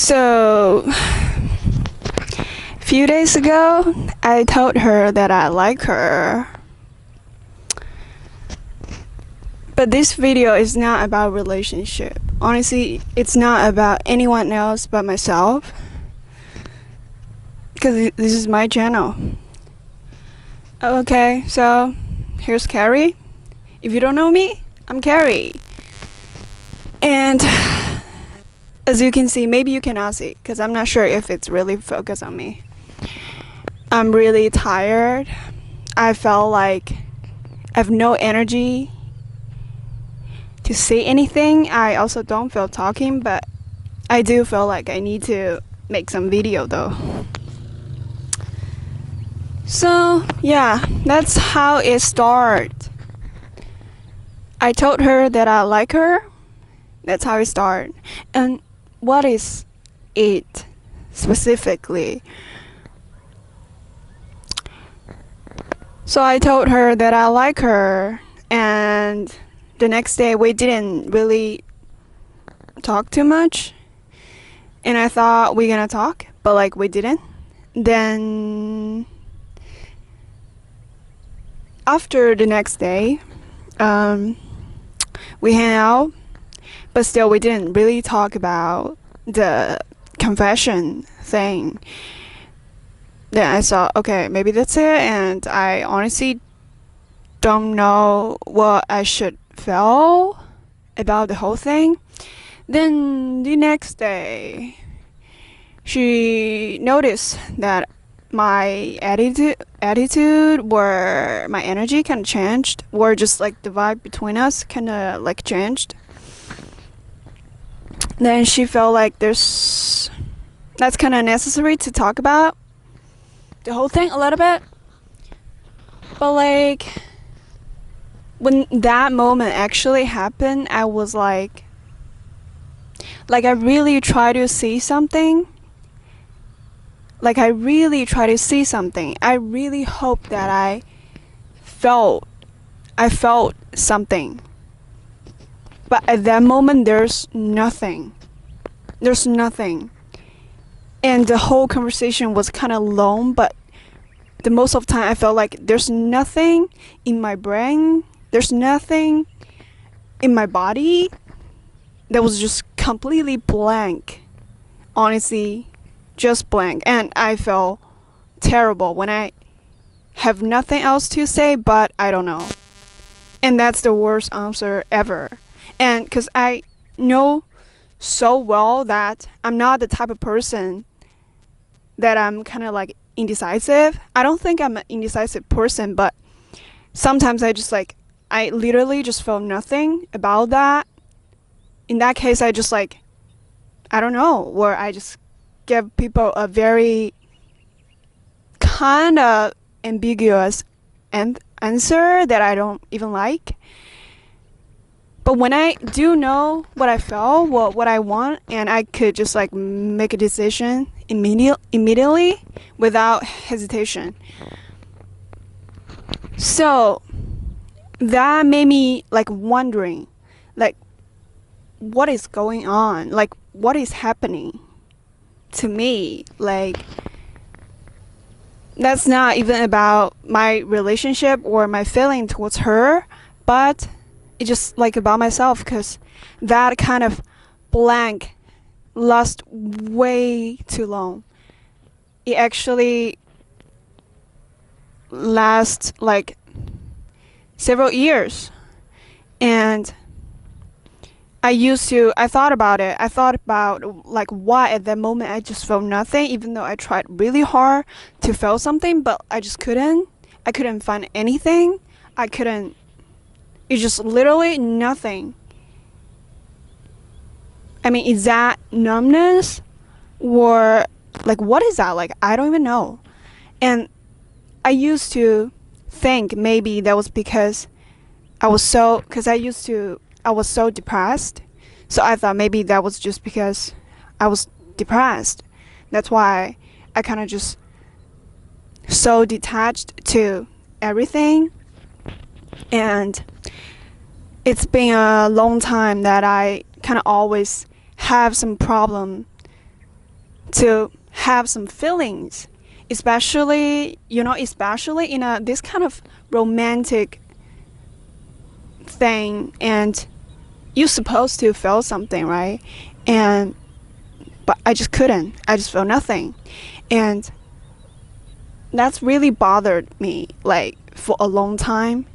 So, a few days ago, I told her that I like her. But this video is not about relationship. Honestly, it's not about anyone else but myself. Because this is my channel. Okay, so here's Carrie. If you don't know me, I'm Carrie. And as you can see, maybe you cannot see because I'm not sure if it's really focused on me. I'm really tired. I felt like I have no energy to say anything. I also don't feel talking, but I do feel like I need to make some video though. So yeah, that's how it started. I told her that I like her. That's how it started. And what is it specifically? So I told her that I like her, and the next day we didn't really talk too much. And I thought we're gonna talk, but like we didn't. Then after the next day, we hang out, but still we didn't really talk about the confession thing. Then I thought, okay, maybe that's it, and I honestly don't know what I should feel about the whole thing. Then the next day, she noticed that my attitude or my energy kind of changed, or just like the vibe between us kind of like changed. Then she felt like that's kind of necessary to talk about the whole thing a little bit. But like when that moment actually happened, I was like I really try to see something. I really try to see something. I really hope that I felt something. But at that moment, there's nothing. There's nothing. And the whole conversation was kind of long, but the most of the time I felt like there's nothing in my brain. There's nothing in my body. That was just completely blank. Honestly, just blank. And I felt terrible when I have nothing else to say, but I don't know. And that's the worst answer ever. And because I know so well that I'm not the type of person that I'm kind of like indecisive. I don't think I'm an indecisive person, but sometimes I literally just feel nothing about that. In that case, I just I don't know, or I just give people a very kind of ambiguous answer that I don't even like. But when I do know what I feel, what I want, and I could just make a decision immediately without hesitation. So that made me wondering, what is going on? What is happening to me? That's not even about my relationship or my feeling towards her, but it's just about myself, because that kind of blank lasts way too long. It actually lasts several years. And I thought about it. I thought about why at that moment I just felt nothing, even though I tried really hard to feel something, but I just couldn't. I couldn't find anything. It's just literally nothing. I mean, is that numbness? Or what is that? I don't even know. And I used to think maybe that was because I was so depressed. So I thought maybe that was just because I was depressed. That's why I kind of just so detached to everything. And it's been a long time that I kind of always have some problem to have some feelings, especially especially in a this kind of romantic thing, and you're supposed to feel something, right? And but I just couldn't. I just felt nothing, and that's really bothered me like for a long time.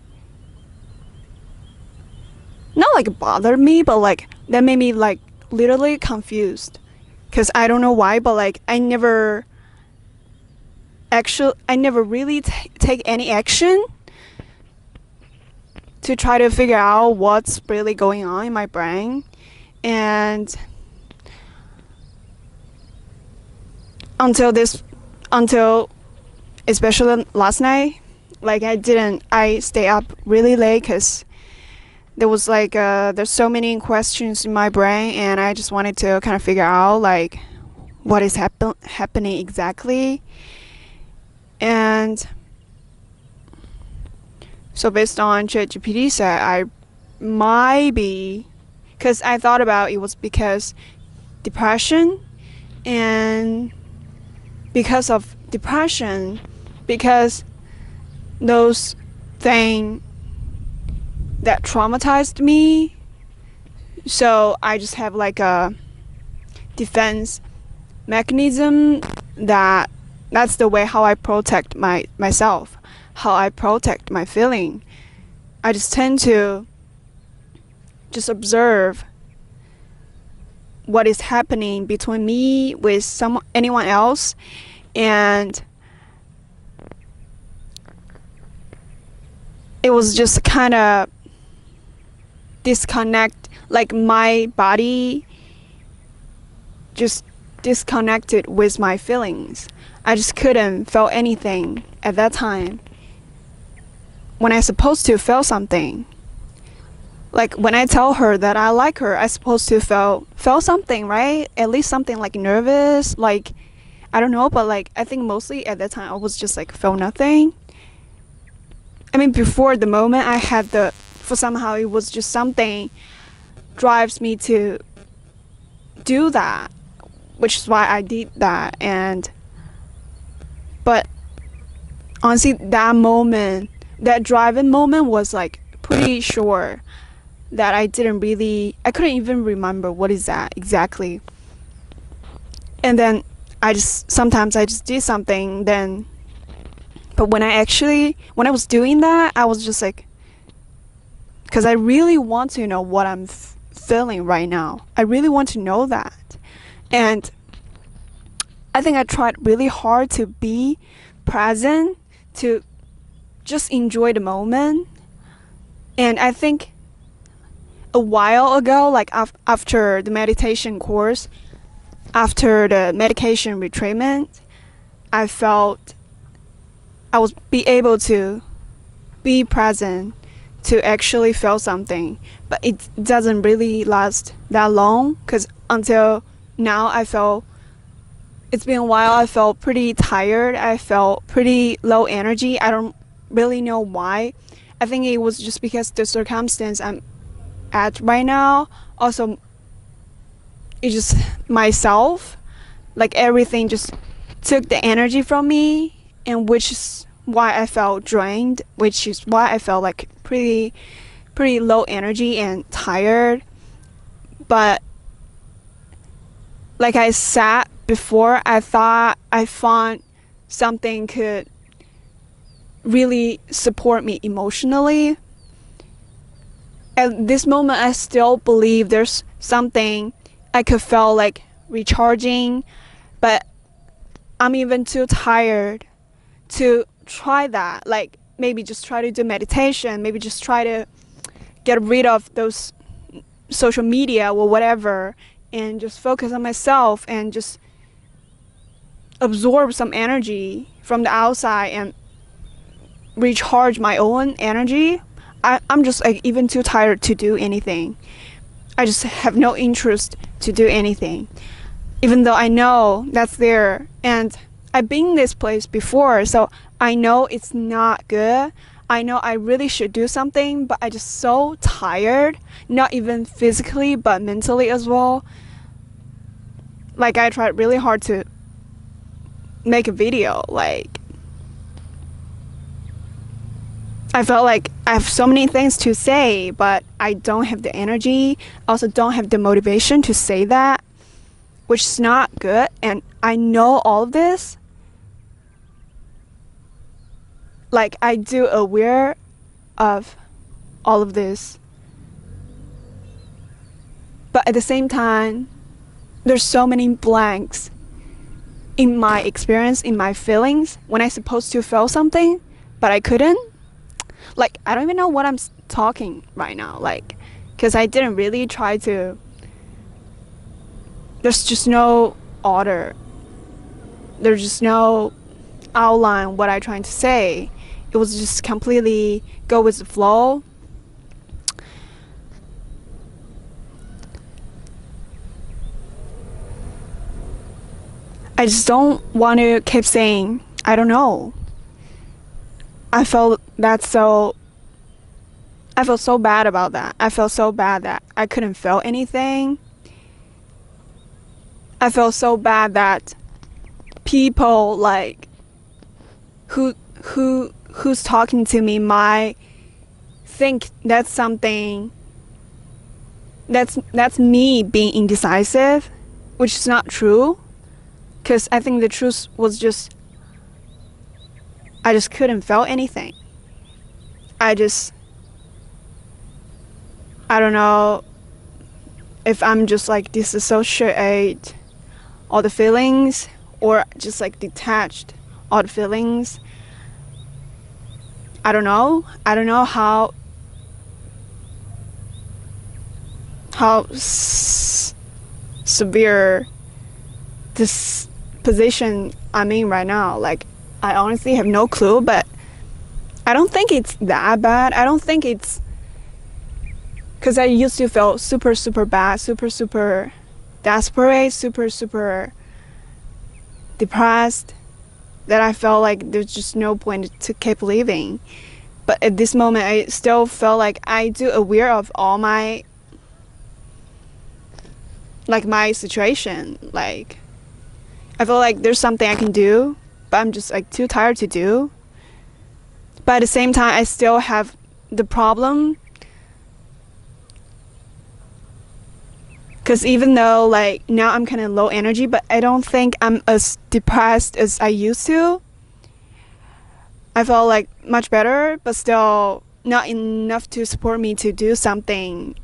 Not like bothered me, but like that made me like literally confused, because I don't know why, but like I never really take any action to try to figure out what's really going on in my brain. And until especially last night, like I stay up really late because there was like there's so many questions in my brain, and I just wanted to kind of figure out like what is happening exactly. And so based on ChatGPT said, I might be, because I thought about it was because depression, and because of depression, because those things that traumatized me, so I just have like a defense mechanism that's the way how I protect myself, how I protect my feeling. I just tend to just observe what is happening between me with anyone else, and it was just kind of disconnect, like my body just disconnected with my feelings. I just couldn't feel anything at that time when I supposed to feel something. Like when I tell her that I like her, I supposed to feel something, right? At least something like nervous, like I don't know, but like I think mostly at that time I was just like feel nothing. I mean, before the moment I had for somehow it was just something drives me to do that, which is why I did that. But honestly, that driving moment was like pretty sure that I couldn't even remember what is that exactly. And then sometimes I just did something then, but when I was doing that, I was just like, because I really want to know what I'm feeling right now. I really want to know that. And I think I tried really hard to be present, to just enjoy the moment. And I think a while ago, like after the meditation course, after the medication retreatment, I felt I was be able to be present, to actually feel something. But it doesn't really last that long, because until now it's been a while. I felt pretty tired. I felt pretty low energy. I don't really know why. I think it was just because the circumstance I'm at right now. Also, it's just myself. Like everything just took the energy from me, and which is why I felt drained, which is why I felt like pretty low energy and tired. But like I said before, I thought I found something could really support me emotionally. At this moment, I still believe there's something I could feel like recharging, but I'm even too tired to try that. Like maybe just try to do meditation, maybe just try to get rid of those social media or whatever, and just focus on myself and just absorb some energy from the outside and recharge my own energy. I'm just like even too tired to do anything. I just have no interest to do anything, even though I know that's there, and I've been in this place before, so I know it's not good. I know I really should do something, but I just so tired, not even physically but mentally as well. like I tried really hard to make a video. Like I felt like I have so many things to say, but I don't have the energy, also don't have the motivation to say that, which is not good. And I know all of this. Like I do aware of all of this. But at the same time, there's so many blanks in my experience, in my feelings, when I'm supposed to feel something, but I couldn't. Like, I don't even know what I'm talking right now. Like, because I didn't really try to. There's just no order. There's just no outline what I'm trying to say. It was just completely go with the flow. I just don't want to keep saying, I don't know. I felt so bad about that. I felt so bad that I couldn't feel anything. I felt so bad that people like who's talking to me might think that's something that's me being indecisive, which is not true. Because I think the truth was just I just couldn't feel anything. I don't know if I'm just like disassociate all the feelings or just like detached all the feelings. I don't know how severe this position I'm in right now. Like, I honestly have no clue, but I don't think it's that bad. I don't think it's because I used to feel super bad, super desperate, super depressed, that I felt like there's just no point to keep living. But at this moment, I still feel like I do aware of all my situation. Like, I feel like there's something I can do, but I'm just like too tired to do. But at the same time, I still have the problem. Because even though like now I'm kind of low energy, but I don't think I'm as depressed as I used to. I felt like much better, but still not enough to support me to do something,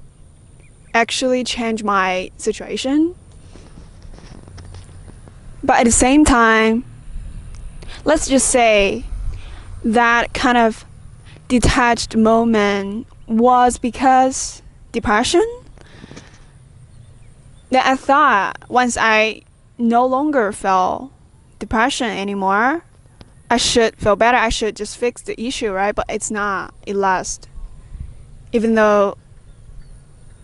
actually change my situation. But at the same time, let's just say that kind of detached moment was because depression. That I thought once I no longer felt depression anymore, I should feel better. I should just fix the issue, right? But it's not. It lasts. Even though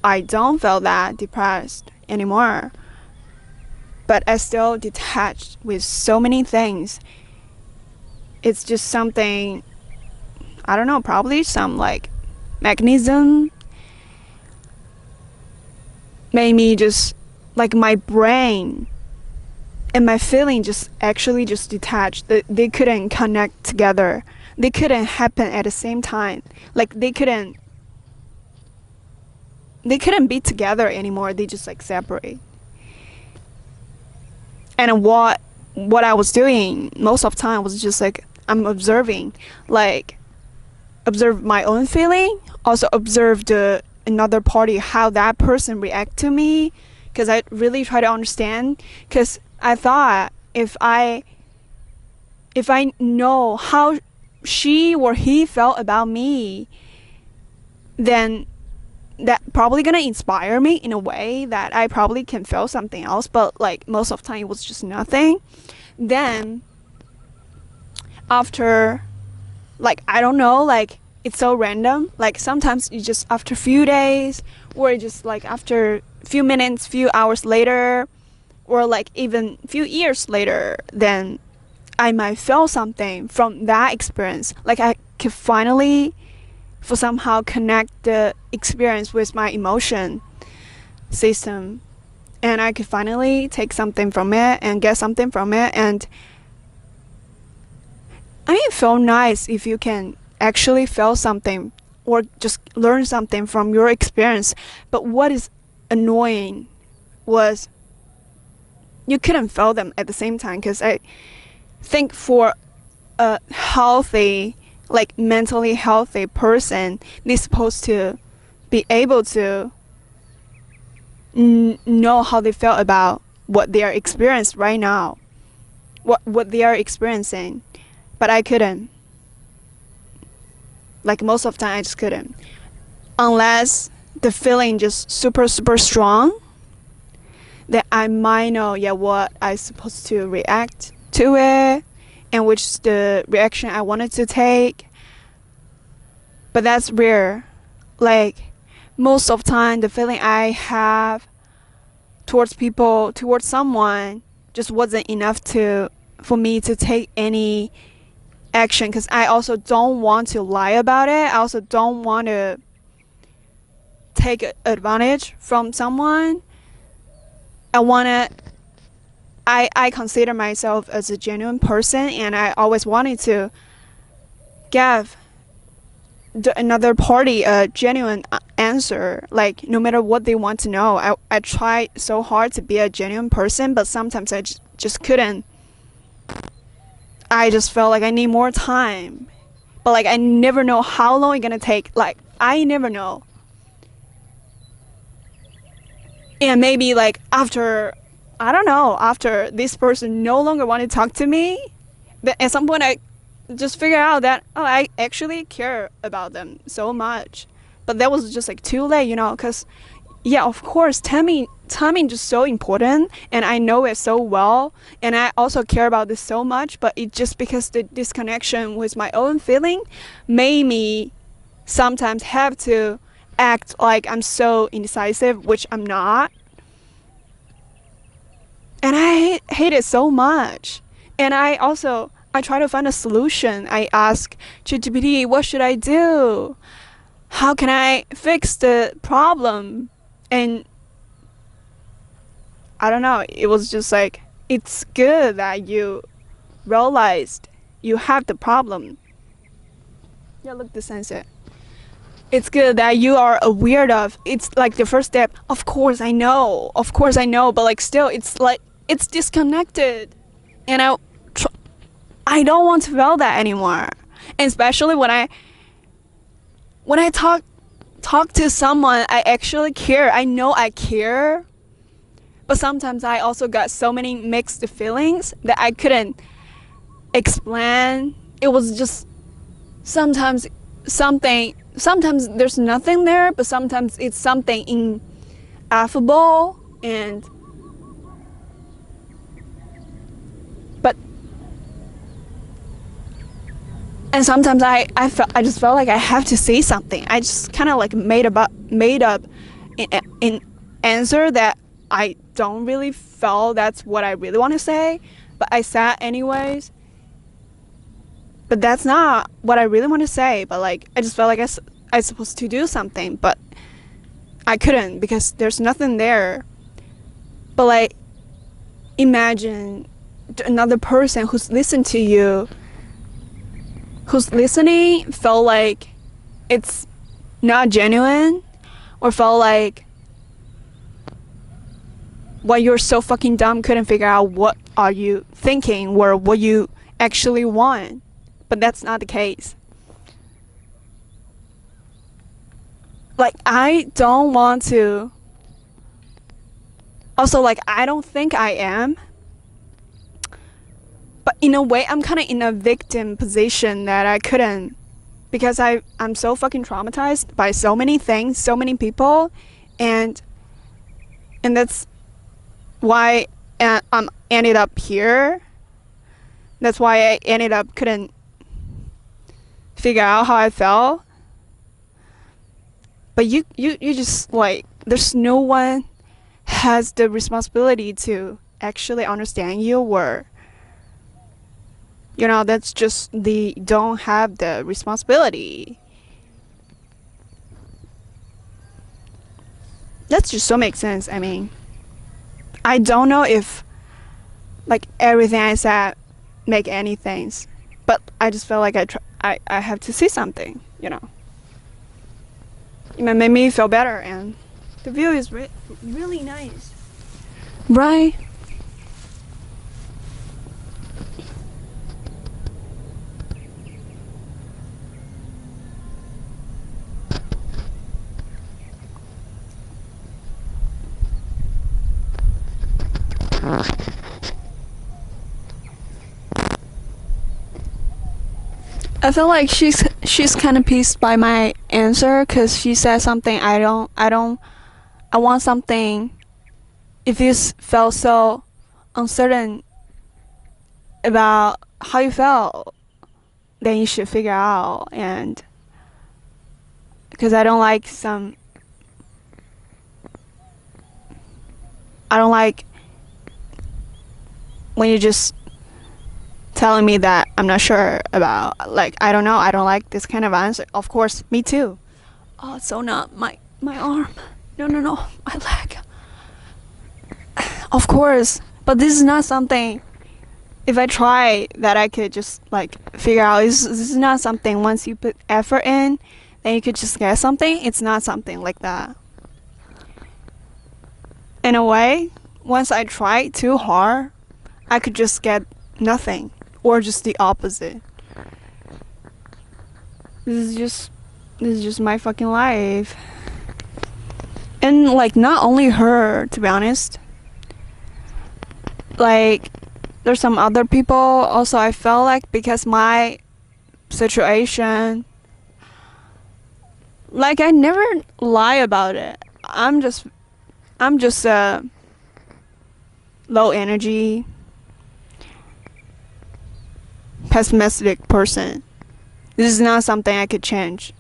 I don't feel that depressed anymore, but I still detached with so many things. It's just something, I don't know, probably some like mechanism made me just like my brain and my feeling just actually just detached. They couldn't connect together. They couldn't happen at the same time. Like they couldn't be together anymore. They just like separate. And what I was doing most of the time was just like I'm observing, like observe my own feeling, also observe the another party, how that person react to me, because I really try to understand. Because I thought if I know how she or he felt about me, then that probably gonna inspire me in a way that I probably can feel something else. But like most of the time it was just nothing. Then after, like, I don't know, like it's so random. Like sometimes you just after a few days, or just like after a few minutes, few hours later, or like even a few years later, then I might feel something from that experience. Like I can finally for somehow connect the experience with my emotion system. and I could finally take something from it and get something from it. And I mean, it felt nice if you can actually feel something or just learn something from your experience. But what is annoying was you couldn't feel them at the same time, because I think for a healthy, like mentally healthy person, they're supposed to be able to know how they feel about what they are experiencing right now, what they are experiencing. But I couldn't. Like most of the time I just couldn't, unless the feeling just super strong, that I might know, yeah, what I supposed to react to it and which is the reaction I wanted to take. But that's rare. Like most of the time, the feeling I have towards people, towards someone, just wasn't enough for me to take any action, because I also don't want to lie about it. I also don't want to take advantage from someone. I consider myself as a genuine person, and I always wanted to give another party a genuine answer, like no matter what they want to know. I tried so hard to be a genuine person, but sometimes I just couldn't. I just felt like I need more time, but like I never know how long it's gonna take. Like I never know. And maybe like after, I don't know, after this person no longer wanted to talk to me, at some point I just figured out that, oh, I actually care about them so much. But that was just like too late, because yeah, of course, timing just so important, and I know it so well, and I also care about this so much. But it just because the disconnection with my own feeling made me sometimes have to act like I'm so indecisive, which I'm not. And I hate it so much. And I try to find a solution. I ask ChatGPT, what should I do? How can I fix the problem? And I don't know, it was just like, it's good that you realized you have the problem. Yeah, look, the sunset. It's good that you are aware of. It's like the first step. Of course I know, but like still, it's like it's disconnected, and I don't want to feel that anymore. And especially when I talk to someone I actually care. I know I care, but sometimes I also got so many mixed feelings that I couldn't explain. It was just sometimes there's nothing there, but sometimes it's something ineffable, and sometimes I just felt like I have to say something. I just kind of like made up an answer that I don't really feel that's what I really want to say, but I said anyways. But that's not what I really want to say. But like I just felt like I supposed to do something, but I couldn't because there's nothing there. But like imagine another person who's listened to you, who's listening, felt like it's not genuine, or felt like, why you're so fucking dumb, couldn't figure out what are you thinking or what you actually want. But that's not the case. Like I don't want to, also like I don't think I am, but in a way I'm kind of in a victim position that I couldn't, because I'm so fucking traumatized by so many things, so many people, and that's why I'm ended up here. That's why I ended up couldn't figure out how I felt. But you just like, there's no one has the responsibility to actually understand you, or that's just the don't have the responsibility. That just so makes sense. I mean, I don't know if like everything I said make any things, but I just felt like I have to say something, you know. It made me feel better, and the view is really nice, right? I feel like she's kind of pissed by my answer because she said something I want something. If you felt so uncertain about how you felt, then you should figure out. And because I don't like when you just telling me that I'm not sure about, like, I don't know, I don't like this kind of answer. Of course, me too. Oh, it's so not my arm. No, my leg. Of course, but this is not something, if I try, that I could just like figure out. This is not something once you put effort in, then you could just get something. It's not something like that. In a way, once I try too hard, I could just get nothing, or just the opposite. This is just my fucking life. And like, not only her, to be honest, like there's some other people also. I felt like, because my situation, like, I never lie about it. I'm just a low energy, pessimistic person. This is not something I could change.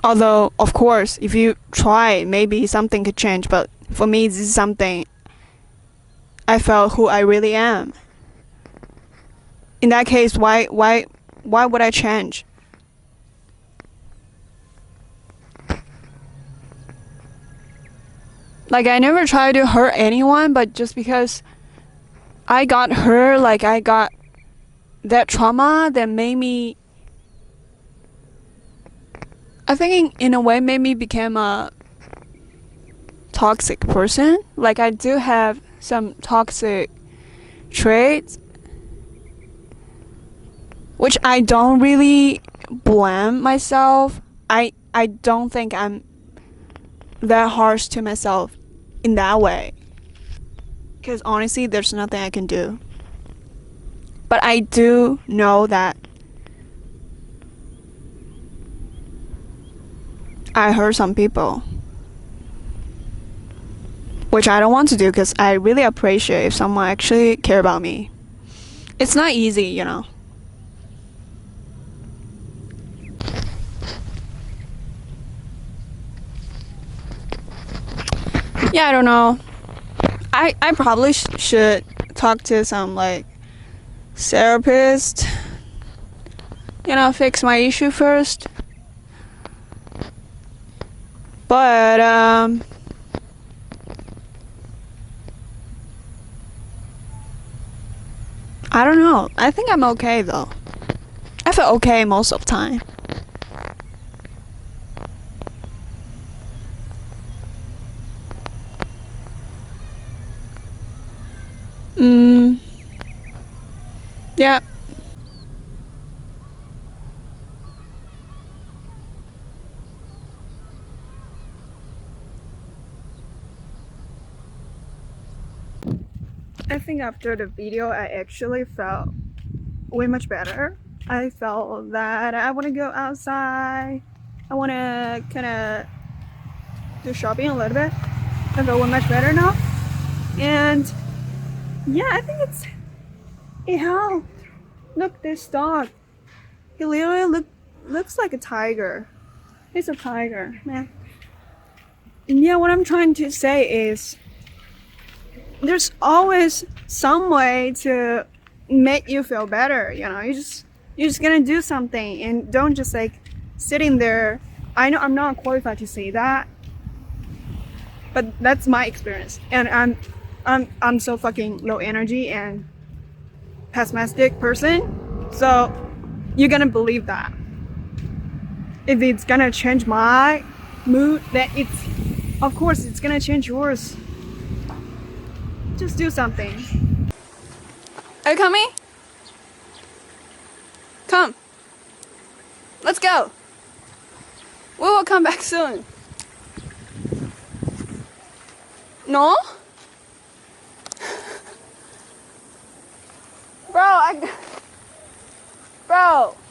Although, of course, if you try, maybe something could change. But for me, this is something I felt who I really am. In that case, why would I change? Like, I never try to hurt anyone, but just because I got hurt, like I got that trauma that made me, I think in a way made me become a toxic person. Like, I do have some toxic traits, which I don't really blame myself. I don't think I'm that harsh to myself in that way, because honestly there's nothing I can do. But I do know that I hurt some people, which I don't want to do, because I really appreciate if someone actually care about me. It's not easy, you know. Yeah, I don't know. I probably should talk to some like therapist, you know, fix my issue first. But I don't know. I think I'm okay though. I feel okay most of the time. Yeah. I think after the video, I actually felt way much better. I felt that I want to go outside. I want to kind of do shopping a little bit. I feel way much better now. And yeah, I think it helped. Look, this dog. He literally looks like a tiger. He's a tiger, man. And yeah, what I'm trying to say is, there's always some way to make you feel better, you know. You're just gonna do something, and don't just like sitting there. I know I'm not qualified to say that, But that's my experience, and I'm so fucking low energy and pessimistic person. So you're gonna believe that. If it's gonna change my mood, then of course it's gonna change yours. Just do something. Are you coming? Come. Let's go. We will come back soon. No?